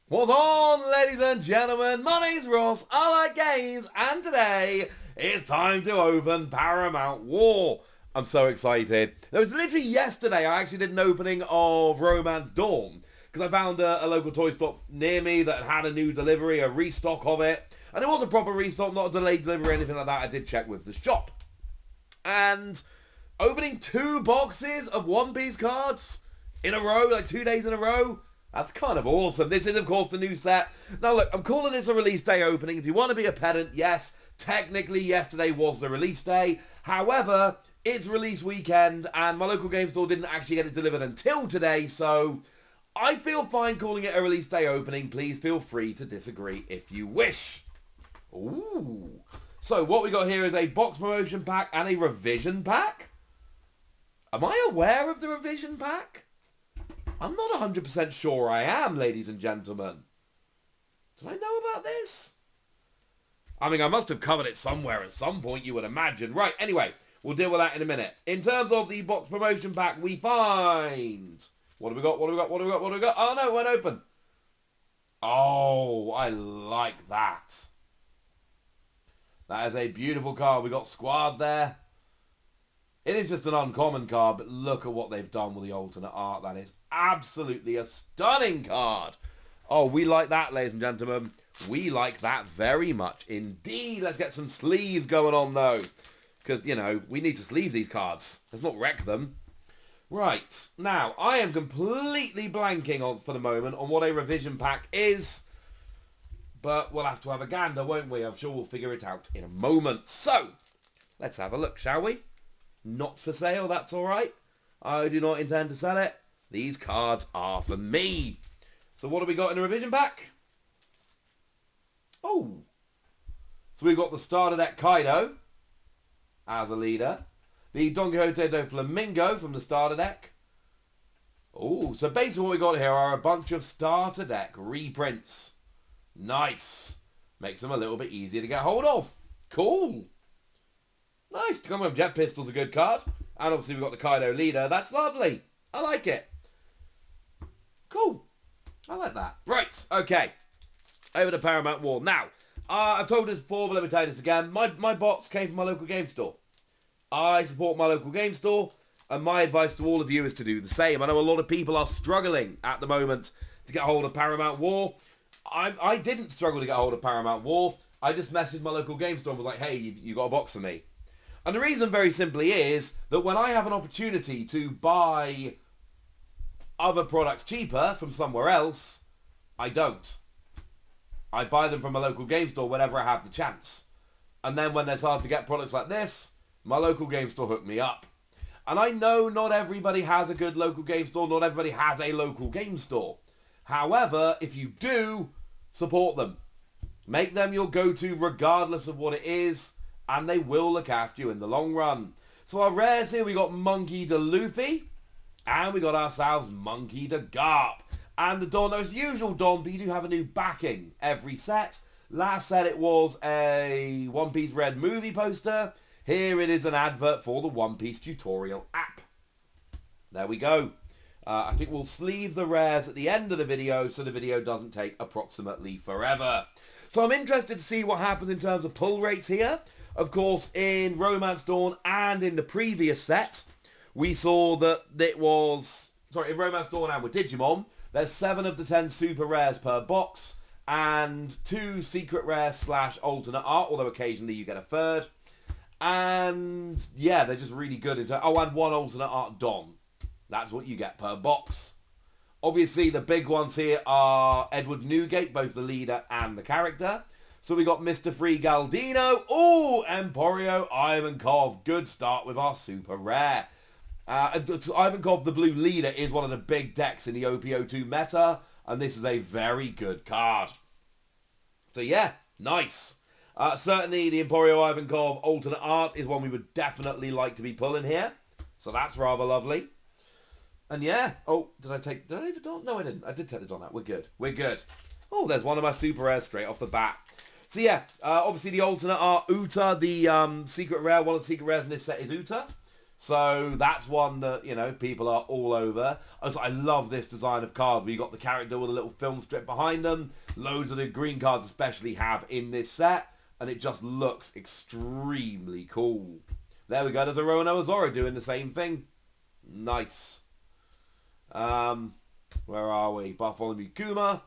What's on, ladies and gentlemen? My name's Ross, I like games, and today it's time to open Paramount War. I'm so excited. It was literally yesterday I actually did an opening of Romance Dawn, because I found a local toy store near me that had a new delivery, a restock of it. And it was a proper restock, not a delayed delivery or anything like that. I did check with the shop. And opening 2 boxes of One Piece cards in a row, like 2 days in a row, that's kind of awesome. This is, of course, the new set. Now, look, I'm calling this a release day opening. If you want to be a pedant, yes, technically yesterday was the release day. However, it's release weekend, and my local game store didn't actually get it delivered until today, so I feel fine calling it a release day opening. Please feel free to disagree if you wish. Ooh. So what we got here is a box promotion pack and a revision pack. Am I aware of the revision pack? I'm not 100% sure I am, ladies and gentlemen. Did I know about this? I mean, I must have covered it somewhere at some point, you would imagine. Right, anyway, we'll deal with that in a minute. In terms of the box promotion pack, we find... What do we got? Oh, no, it went open. Oh, I like that. That is a beautiful card. We got Squad there. It is just an uncommon card, but look at what they've done with the alternate art. That is absolutely a stunning card. Oh, we like that, ladies and gentlemen. We like that very much indeed. Let's get some sleeves going on, though. Because, you know, we need to sleeve these cards. Let's not wreck them. Right. Now, I am completely blanking on, for the moment, on what a revision pack is. But we'll have to have a gander, won't we? I'm sure we'll figure it out in a moment. So, let's have a look, shall we? Not for sale, that's alright. I do not intend to sell it. These cards are for me. So what have we got in the revision pack? Oh. So we've got the starter deck Kaido as a leader. The Don Quixote do Flamingo from the starter deck. Oh, so basically what we got here are a bunch of starter deck reprints. Nice. Makes them a little bit easier to get hold of. Cool. Nice. To come with Jet Pistol's a good card. And obviously we've got the Kaido leader. That's lovely. I like it. Cool. I like that. Right. Okay. Over to Paramount War. Now, I've told this before, but let me tell you this again. My box came from my local game store. I support my local game store. And my advice to all of you is to do the same. I know a lot of people are struggling at the moment to get hold of Paramount War. I didn't struggle to get hold of Paramount War. I just messaged my local game store and was like, hey, you got a box for me? And the reason very simply is that when I have an opportunity to buy other products cheaper from somewhere else, I don't. I buy them from a local game store whenever I have the chance. And then when there's hard to get products like this, my local game store hooked me up. And I know not everybody has a good local game store, not everybody has a local game store. However, if you do, support them. Make them your go-to regardless of what it is, and they will look after you in the long run. So our rares here, we got Monkey D. Luffy, and we got ourselves Monkey D. Garp. And the Don, it's the usual Don, but you do have a new backing every set. Last set it was a One Piece Red movie poster. Here it is an advert for the One Piece tutorial app. There we go. I think we'll sleeve the rares at the end of the video so the video doesn't take approximately forever. So I'm interested to see what happens in terms of pull rates here. Of course, in Romance Dawn and in the previous set, we saw that it was... Sorry, in Romance Dawn and with Digimon, there's 7 of the 10 super rares per box and 2 secret rares / alternate art, although occasionally you get a third. And yeah, they're just really good. And 1 alternate art Don. That's what you get per box. Obviously, the big ones here are Edward Newgate, both the leader and the character. So we got Mr. Free Galdino. Oh, Emporio Ivankov. Good start with our super rare. Ivankov, the blue leader, is one of the big decks in the OPO2 meta. And this is a very good card. So yeah, nice. Certainly the Emporio Ivankov alternate art is one we would definitely like to be pulling here. So that's rather lovely. And yeah, oh, did I even Don? No, I didn't. I did take the Don out. We're good. We're good. Oh, there's one of my super rares straight off the bat. So yeah, obviously the alternate art, Uta, the secret rare. One of the secret rares in this set is Uta. So that's one that, you know, people are all over. I love this design of card where you got the character with a little film strip behind them. Loads of the green cards especially have in this set. And it just looks extremely cool. There we go. There's a Roanoa Zoro doing the same thing. Nice. Where are we? Bartholomew Kuma.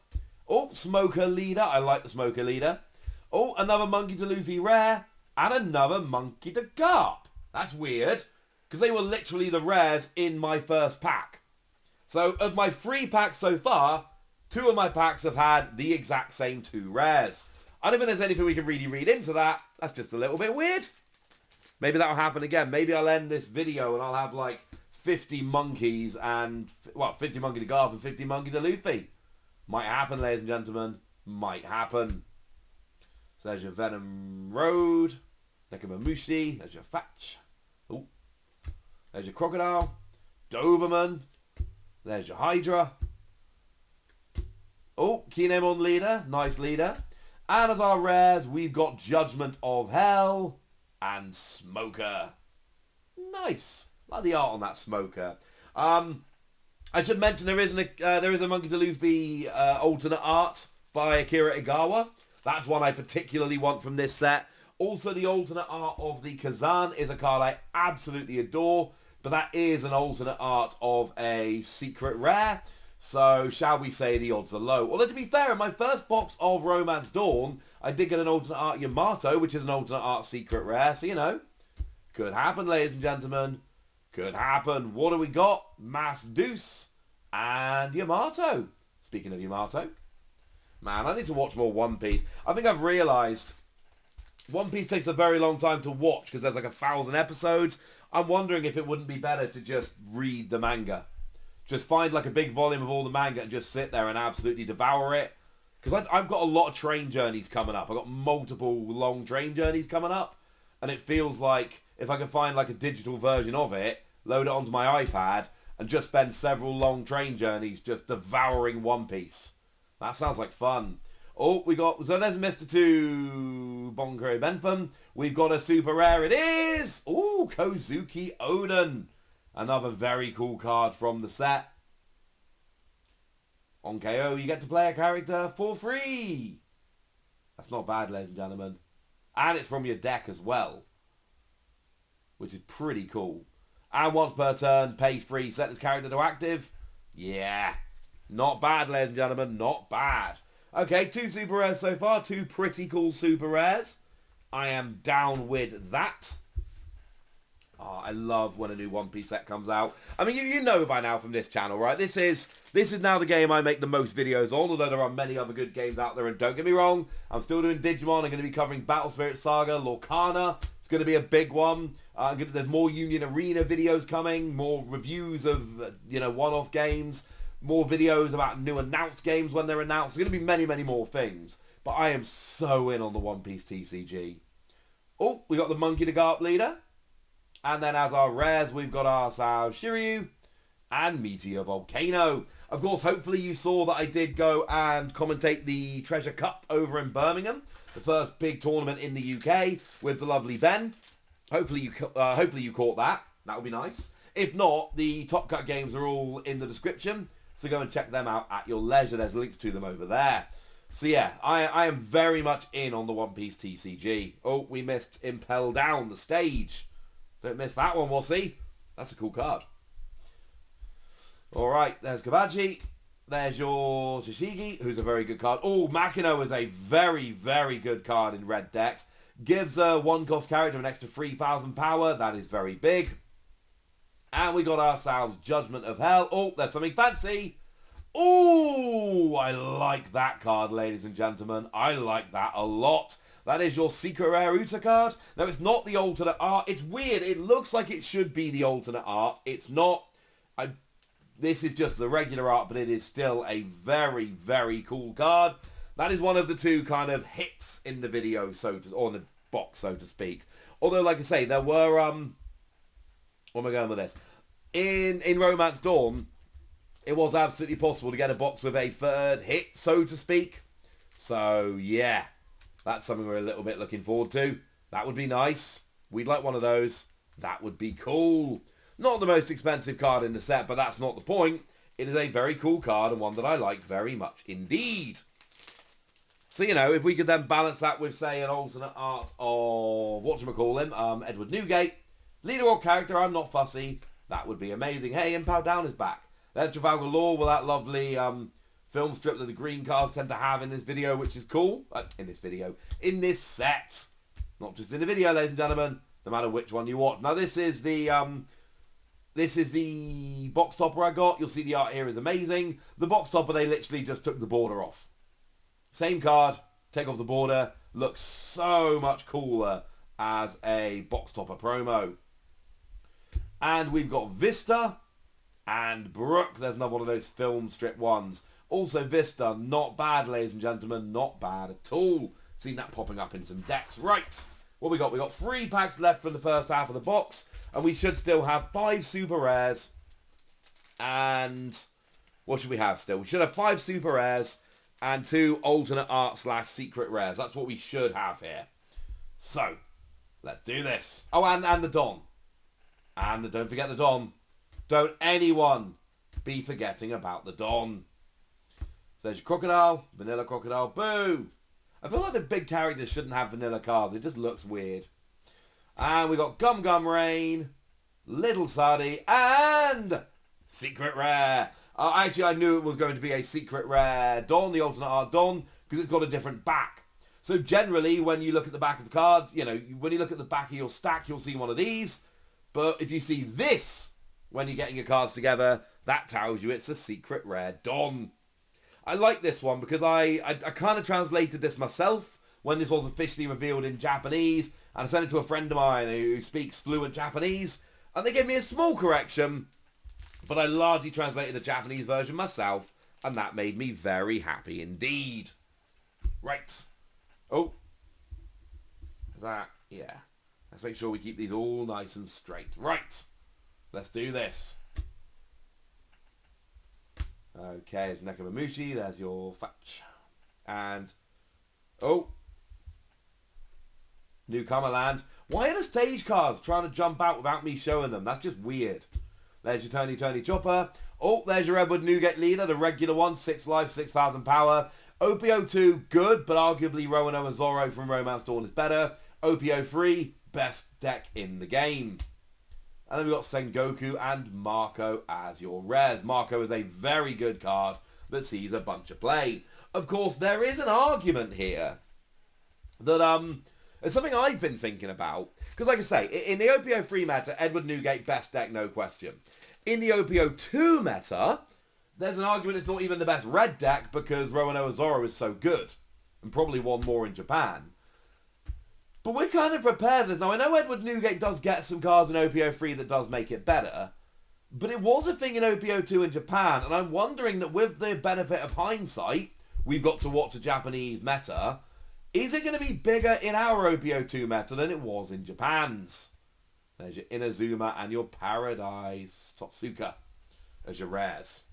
Oh, Smoker Leader. I like the Smoker Leader. Oh, another Monkey to Luffy rare. And another Monkey to Garp. That's weird. Because they were literally the rares in my first pack. So, of my 3 packs so far, 2 of my packs have had the exact same 2 rares. I don't think there's anything we can really read into that. That's just a little bit weird. Maybe that'll happen again. Maybe I'll end this video and I'll have like 50 monkeys and, well, 50 Monkey to Garp and 50 Monkey to Luffy. Might happen, ladies and gentlemen. Might happen. So there's your Venom Road. Nekomamushi. There's your Thatch. Oh. There's your Crocodile. Doberman. There's your Hydra. Oh, Kinemon Leader. Nice leader. And as our rares, we've got Judgment of Hell and Smoker. Nice. Like the art on that Smoker. I should mention there is a Monkey to Luffy alternate art by Akira Igawa. That's one I particularly want from this set. Also, the alternate art of the Kazan is a card I absolutely adore, but that is an alternate art of a secret rare. So, shall we say the odds are low. Although, to be fair, in my first box of Romance Dawn, I did get an alternate art Yamato, which is an alternate art secret rare. So, you know, could happen, ladies and gentlemen. Could happen. What do we got? Mass Deuce and Yamato. Speaking of Yamato. Man, I need to watch more One Piece. I think I've realised One Piece takes a very long time to watch because there's like 1,000 episodes. I'm wondering if it wouldn't be better to just read the manga. Just find like a big volume of all the manga and just sit there and absolutely devour it. Because I've got a lot of train journeys coming up. I've got multiple long train journeys coming up. And it feels like if I can find like a digital version of it, load it onto my iPad, and just spend several long train journeys just devouring One Piece. That sounds like fun. Oh, we got... So there's Mr. 2 Bonkuro Bentham. We've got a super rare. It is... Ooh, Kozuki Oden. Another very cool card from the set. On KO, you get to play a character for free. That's not bad, ladies and gentlemen. And it's from your deck as well, which is pretty cool. And once per turn, pay free, set this character to active. Yeah. Not bad, ladies and gentlemen. Not bad. Okay, 2 super rares so far. 2 pretty cool super rares. I am down with that. Oh, I love when a new One Piece set comes out. I mean, you know by now from this channel, right? This is now the game I make the most videos on, although there are many other good games out there. And don't get me wrong, I'm still doing Digimon. I'm going to be covering Battle Spirit Saga, Lorcana. It's going to be a big one. There's more Union Arena videos coming, more reviews of, one-off games, more videos about new announced games when they're announced. There's going to be many, many more things. But I am so in on the One Piece TCG. Oh, we got the Monkey to Garp leader. And then as our rares, we've got ourselves Shiryu and Meteor Volcano. Of course, hopefully you saw that I did go and commentate the Treasure Cup over in Birmingham, the first big tournament in the UK with the lovely Ben. Hopefully you caught that. That would be nice. If not, the Top Cut games are all in the description, so go and check them out at your leisure. There's links to them over there. So yeah, I am very much in on the One Piece TCG. Oh, we missed Impel Down the stage. Don't miss that one, we'll see. That's a cool card. Alright, there's Kabaji. There's your Shishigi, who's a very good card. Oh, Makino is a very, very good card in red decks. Gives a 1-cost character an extra 3,000 power. That is very big. And we got ourselves Judgment of Hell. Oh, there's something fancy. Oh, I like that card, ladies and gentlemen. I like that a lot. That is your secret rare Uta card. Now, it's not the alternate art. It's weird. It looks like it should be the alternate art. It's not. This is just the regular art, but it is still a very, very cool card. That is one of the 2 kind of hits in the video, or in the box, so to speak. Although, like I say, there were, where am I going with this? In Romance Dawn, it was absolutely possible to get a box with a 3rd hit, so to speak. So, yeah. That's something we're a little bit looking forward to. That would be nice. We'd like one of those. That would be cool. Not the most expensive card in the set, but that's not the point. It is a very cool card and one that I like very much indeed. So, you know, if we could then balance that with, say, an alternate art of, whatchamacallhim, Edward Newgate, leader or character, I'm not fussy, that would be amazing. Hey, Impel Down is back. There's Trafalgar Law with that lovely film strip that the green cards tend to have in this video, which is cool. In this set. Not just in the video, ladies and gentlemen, no matter which one you watch. Now, this is the box topper I got. You'll see the art here is amazing. The box topper, they literally just took the border off. Same card, take off the border, looks so much cooler as a box topper promo. And we've got Vista and Brooke. There's another one of those film strip ones. Also Vista, not bad, ladies and gentlemen, not bad at all. Seen that popping up in some decks. Right, what we got? We got 3 packs left from the first half of the box, and we should still have 5 super rares. And what should we have still? We should have 5 super rares and 2 alternate art / secret rares. That's what we should have here. So, let's do this. Oh, and the Don. And don't forget the Don. Don't anyone be forgetting about the Don. So there's your Crocodile, Vanilla Crocodile, boo! I feel like the big characters shouldn't have vanilla cards. It just looks weird. And we got Gum Gum Rain, Little Suddy, and Secret Rare. Actually, I knew it was going to be a secret rare Don, the alternate art Don, because it's got a different back. So generally, when you look at the back of the card, you know, when you look at the back of your stack, you'll see one of these. But if you see this when you're getting your cards together, that tells you it's a secret rare Don. I like this one because I kind of translated this myself when this was officially revealed in Japanese, and I sent it to a friend of mine who speaks fluent Japanese, and they gave me a small correction. But I largely translated the Japanese version myself, and that made me very happy indeed. Right. Oh. Is that? Yeah. Let's make sure we keep these all nice and straight. Right. Let's do this. Okay, there's Nekomamushi. There's your Fetch. And... oh. Newcomer Land. Why are the stage cards trying to jump out without me showing them? That's just weird. There's your Tony Chopper. Oh, there's your Edward Newgate leader, the regular one, 6 life, 6,000 power. OPO2, good, but arguably Roanoa Zorro from Romance Dawn is better. OPO3, best deck in the game. And then we've got Sengoku and Marco as your rares. Marco is a very good card that sees a bunch of play. Of course, there is an argument here that, it's something I've been thinking about. Because like I say, in the OPO3 meta, Edward Newgate, best deck, no question. In the OPO2 meta, there's an argument it's not even the best red deck because Roanoa Zorro is so good. And probably one more in Japan. But we're kind of prepared for this. Now, I know Edward Newgate does get some cards in OPO3 that does make it better. But it was a thing in OPO2 in Japan. And I'm wondering that with the benefit of hindsight, we've got to watch a Japanese meta. Is it going to be bigger in our OPO2 meta than it was in Japan's? There's your Inazuma and your Paradise Totsuka as your rares.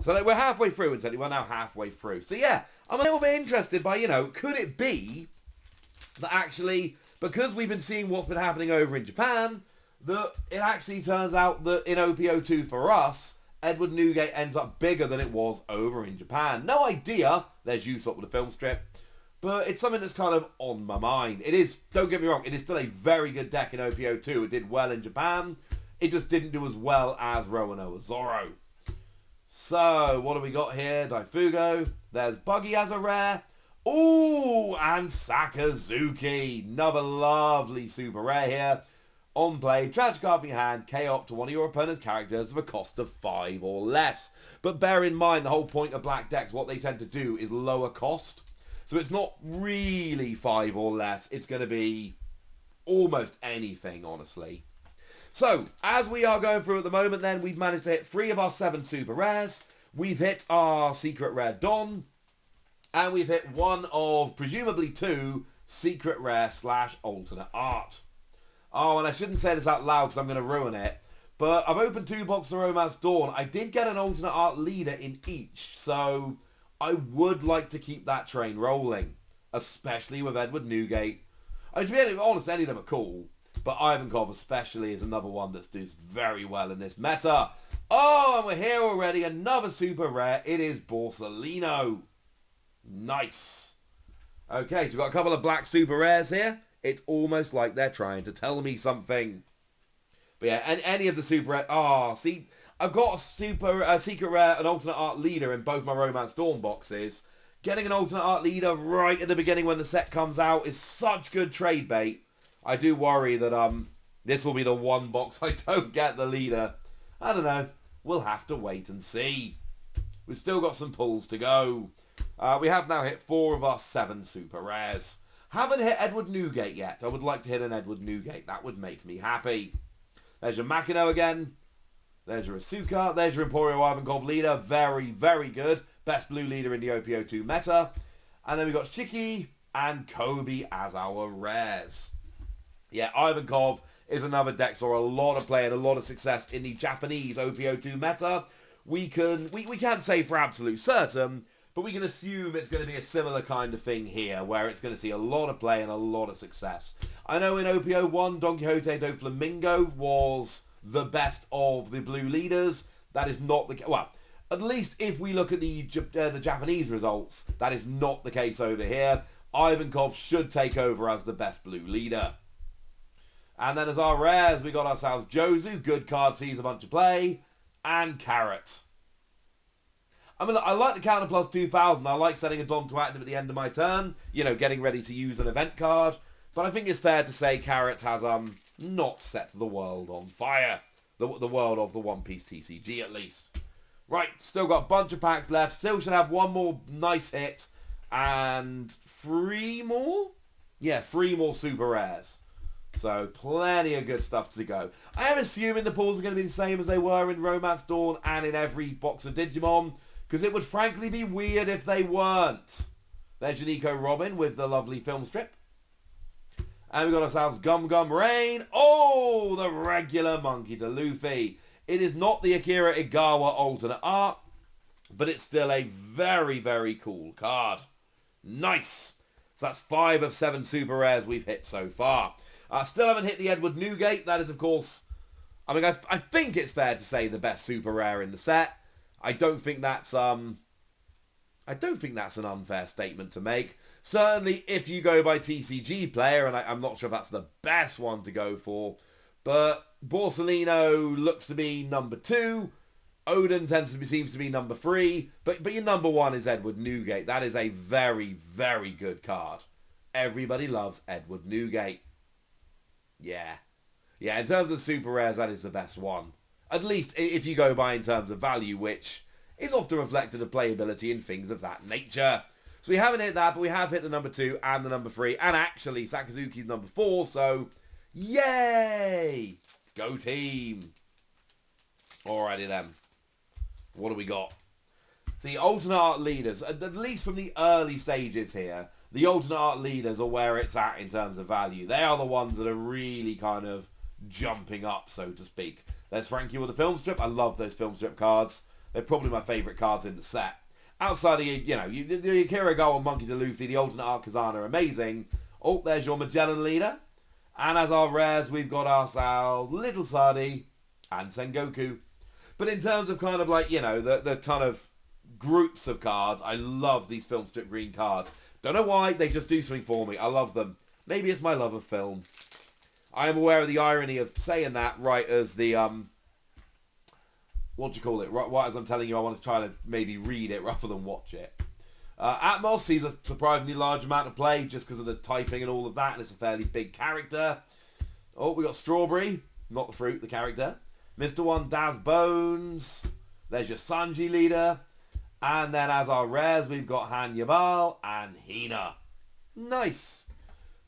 So we're halfway through, incidentally. We're now halfway through. So yeah, I'm a little bit interested by, you know, could it be that actually, because we've been seeing what's been happening over in Japan, that it actually turns out that in OPO2 for us, Edward Newgate ends up bigger than it was over in Japan. No idea. There's Usopp with the film strip. But it's something that's kind of on my mind. It is, don't get me wrong, it is still a very good deck in OPO2. It did well in Japan. It just didn't do as well as Roanoa Zorro. So, what do we got here? Daifugo. There's Buggy as a rare. Ooh, and Sakazuki. Another lovely super rare here. On play, trash card from your hand, K-op to one of your opponent's characters of a cost of 5 or less. But bear in mind, the whole point of black decks, what they tend to do is lower cost. So it's not really 5 or less. It's going to be almost anything, honestly. So, as we are going through at the moment then, we've managed to hit 3 of our 7 super rares. We've hit our secret rare Don. And we've hit 1 of, presumably 2, secret rare / alternate art. Oh, and I shouldn't say this out loud because I'm going to ruin it. But I've opened 2 boxes of Romance Dawn. I did get an alternate art leader in each. So I would like to keep that train rolling. Especially with Edward Newgate. I mean, to be honest, any of them are cool. But Ivankov especially is another one that does very well in this meta. Oh, and we're here already. Another super rare. It is Borsalino. Nice. Okay, so we've got a couple of black super rares here. It's almost like they're trying to tell me something. But yeah, and any of the super rare... Oh, see, I've got a secret rare, an alternate art leader in both my Romance Dawn boxes. Getting an alternate art leader right at the beginning when the set comes out is such good trade bait. I do worry that this will be the one box I don't get the leader. I don't know. We'll have to wait and see. We've still got some pulls to go. We have now hit 4 of our 7 super rares. Haven't hit Edward Newgate yet. I would like to hit an Edward Newgate. That would make me happy. There's your Makino again. There's your Asuka. There's your Emporio Ivankov leader. Very, very good. Best blue leader in the OPO2 meta. And then we've got Shiki and Kobe as our rares. Yeah, Ivankov is another deck saw a lot of play and a lot of success in the Japanese OPO2 meta. We can't say for absolute certain, but we can assume it's going to be a similar kind of thing here, where it's going to see a lot of play and a lot of success. I know in OPO1, Don Quixote do Flamingo was the best of the blue leaders. That is not the case. Well, at least if we look at the Japanese results, that is not the case over here. Ivankov should take over as the best blue leader. And then as our rares, we got ourselves Jozu, good card, sees a bunch of play, and Carrot. I mean, I like the counter plus 2000. I like setting a Dom to active at the end of my turn, you know, getting ready to use an event card. But I think it's fair to say Carrot has not set the world on fire. The world of the One Piece TCG, at least. Right, still got a bunch of packs left. Still should have one more nice hit. And 3 more? Yeah, 3 more super rares. So, plenty of good stuff to go. I am assuming the pulls are going to be the same as they were in Romance Dawn and in every box of Digimon, because it would frankly be weird if they weren't. There's your Nico Robin with the lovely film strip. And we've got ourselves Gum Gum Rain. Oh, the regular Monkey D. Luffy. It is not the Akira Igawa alternate art, but it's still a very, very cool card. Nice. So that's 5 of 7 super rares we've hit so far. Still haven't hit the Edward Newgate. That is, of course, I mean, I think it's fair to say the best super rare in the set. I don't think that's an unfair statement to make. Certainly, if you go by TCG player, and I'm not sure if that's the best one to go for, but Borsalino looks to be number 2. Odin seems to be number 3, but your number 1 is Edward Newgate. That is a very, very good card. Everybody loves Edward Newgate. Yeah, in terms of super rares, that is the best one. At least if you go by in terms of value, which is often reflected of playability and things of that nature. So we haven't hit that, but we have hit the number 2 and the number 3, and actually Sakazuki's number 4, so yay! Go team! Alrighty then. What do we got? See, alternate art leaders, at least from the early stages here, the alternate art leaders are where it's at in terms of value. They are the ones that are really kind of jumping up, so to speak. There's Frankie with the film strip. I love those film strip cards. They're probably my favourite cards in the set. Outside of, the Akira Igawa, Monkey D. Luffy, the alternate art Kazana are amazing. Oh, there's your Magellan leader. And as our rares, we've got ourselves Little Sadi and Sengoku. But in terms of kind of like, the ton of groups of cards, I love these film strip green cards. Don't know why, they just do something for me. I love them. Maybe it's my love of film. I am aware of the irony of saying that right as the, what do you call it? Right as I'm telling you, I want to try to maybe read it rather than watch it. Atmos sees a surprisingly large amount of play just because of the typing and all of that, and it's a fairly big character. Oh, we got Strawberry, not the fruit, the character. Mr. One, Daz Bones. There's your Sanji leader. And then as our rares, we've got Han Yabal and Hina. Nice.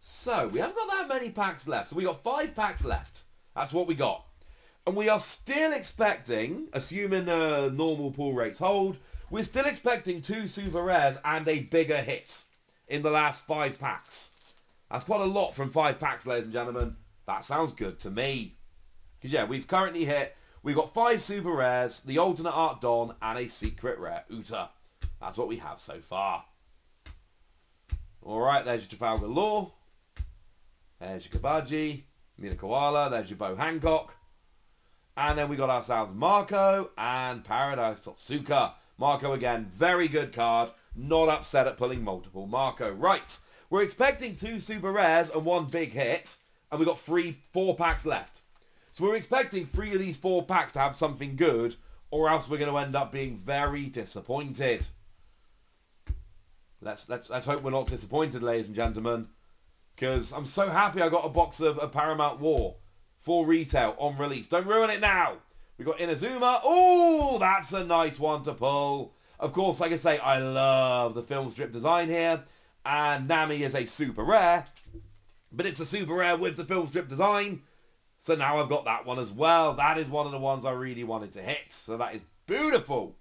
So, we haven't got that many packs left. So we got 5 packs left. That's what we got. And we are still expecting, assuming normal pull rates hold, we're still expecting 2 super rares and a bigger hit in the last 5 packs. That's quite a lot from 5 packs, ladies and gentlemen. That sounds good to me. Because yeah, we've got 5 super rares, the alternate art Don, and a secret rare Uta. That's what we have so far. Alright, there's your Trafalgar Law. There's your Kabaji. Mina Koala, there's your Bo Hancock. And then we got ourselves Marco and Paradise Totsuka. Marco again, very good card. Not upset at pulling multiple Marco. Right, we're expecting 2 super rares and 1 big hit. And we've got 4 packs left. So we're expecting 3 of these 4 packs to have something good, or else we're going to end up being very disappointed. Let's hope we're not disappointed, ladies and gentlemen. Because I'm so happy I got a box of Paramount War for retail on release. Don't ruin it now. We got Inazuma. Oh, that's a nice one to pull. Of course, like I say, I love the film strip design here. And Nami is a super rare. But it's a super rare with the film strip design. So now I've got that one as well. That is one of the ones I really wanted to hit. So that is beautiful.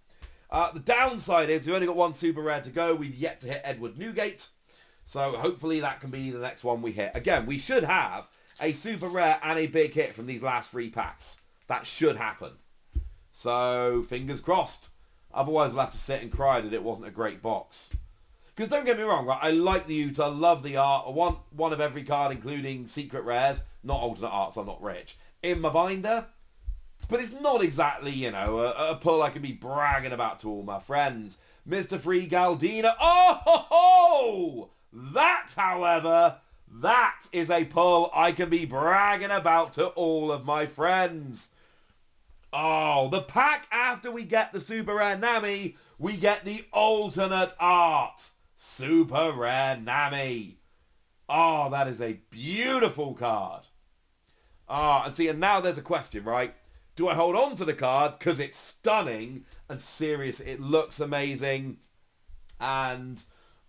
The downside is we've only got 1 super rare to go. We've yet to hit Edward Newgate. So hopefully that can be the next one we hit. Again, we should have a super rare and a big hit from these last 3 packs. That should happen. So fingers crossed. Otherwise we'll have to sit and cry that it wasn't a great box. Because don't get me wrong, right? I like the Utah, love the art. I want one of every card, including secret rares, not alternate arts, I'm not rich, in my binder. But it's not exactly, you know, a pull I can be bragging about to all my friends. Mr. Free Galdina. Oh, ho, ho! That, however, that is a pull I can be bragging about to all of my friends. Oh, the pack after we get the super rare Nami, we get the alternate art. Super rare Nami. Oh, that is a beautiful card. And see, and now there's a question, right? Do I hold on to the card because it's stunning and serious? It looks amazing. And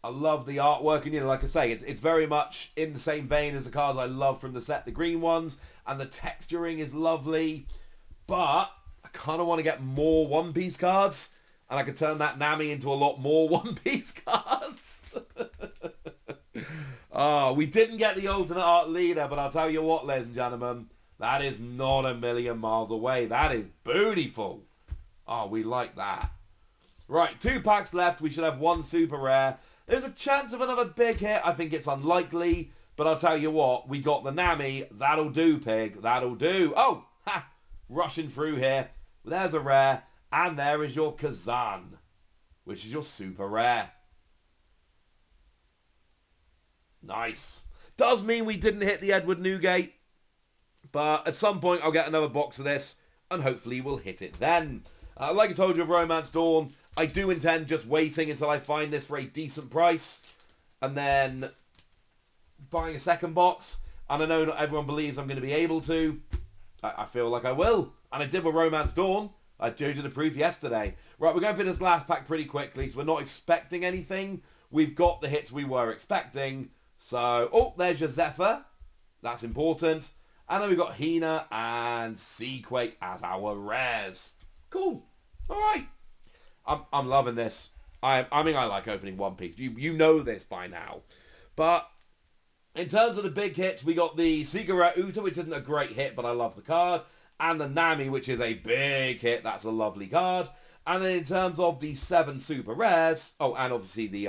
I love the artwork. And, you know, like I say, it's very much in the same vein as the cards I love from the set, the green ones. And the texturing is lovely. But I kind of want to get more One Piece cards. And I could turn that Nami into a lot more One Piece cards. We didn't get the alternate art leader, but I'll tell you what, ladies and gentlemen, that is not a million miles away. That is beautiful. Oh, we like that. Right, 2 packs left. We should have 1 super rare. There's a chance of another big hit. I think it's unlikely, but I'll tell you what, we got the Nami. That'll do, pig. That'll do. Oh, ha! Rushing through here. There's a rare. And there is your Kazan, which is your super rare. Nice. Does mean we didn't hit the Edward Newgate, but at some point I'll get another box of this, and hopefully we'll hit it then. Like I told you of Romance Dawn, I do intend just waiting until I find this for a decent price, and then buying a second box. And I know not everyone believes I'm going to be able to. I feel like I will. And I did with Romance Dawn. I showed you the proof yesterday. Right, we're going for this last pack pretty quickly, so we're not expecting anything. We've got the hits we were expecting. So, oh, there's your Zephyr. That's important. And then we've got Hina and Seaquake as our rares. Cool. All right. I'm loving this. I mean, I like opening One Piece. You know this by now. But in terms of the big hits, we got the Cigarette Uta, which isn't a great hit, but I love the card. And the Nami, which is a big hit. That's a lovely card. And then in terms of the 7 super rares, oh, and obviously the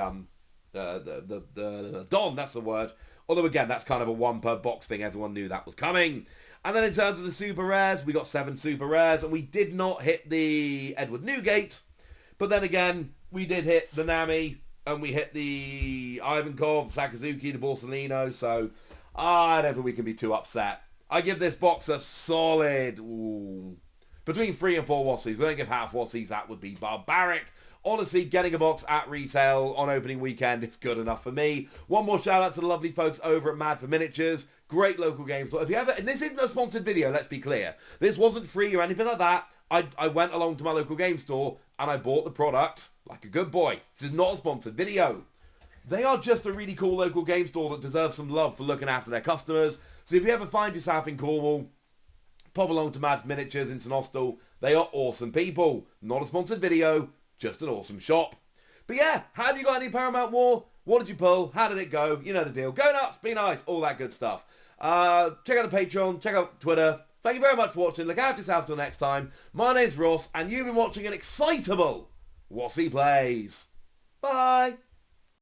Don, that's the word. Although again, that's kind of a 1 per box thing. Everyone knew that was coming. And then in terms of the super rares, we got 7 super rares, and we did not hit the Edward Newgate. But then again, we did hit the Nami, and we hit the Ivankov, the Sakazuki, the Borsellino. So I don't think we can be too upset. I give this box a solid between 3 and 4 Wassies. We don't give half Wassies. That would be barbaric. Honestly, getting a box at retail on opening weekend, it's good enough for me. One more shout out to the lovely folks over at Mad for Miniatures. Great local game store. If you ever, and this isn't a sponsored video, let's be clear. This wasn't free or anything like that. I went along to my local game store and I bought the product like a good boy. This is not a sponsored video. They are just a really cool local game store that deserves some love for looking after their customers. So if you ever find yourself in Cornwall, pop along to Mad for Miniatures in St Austell. They are awesome people. Not a sponsored video, just an awesome shop. But yeah, have you got any Paramount War? What did you pull? How did it go? You know the deal. Go nuts, be nice, all that good stuff. Check out the Patreon, check out Twitter. Thank you very much for watching. Look after yourself till next time. My name's Ross, and you've been watching an excitable Wassy Plays. Bye.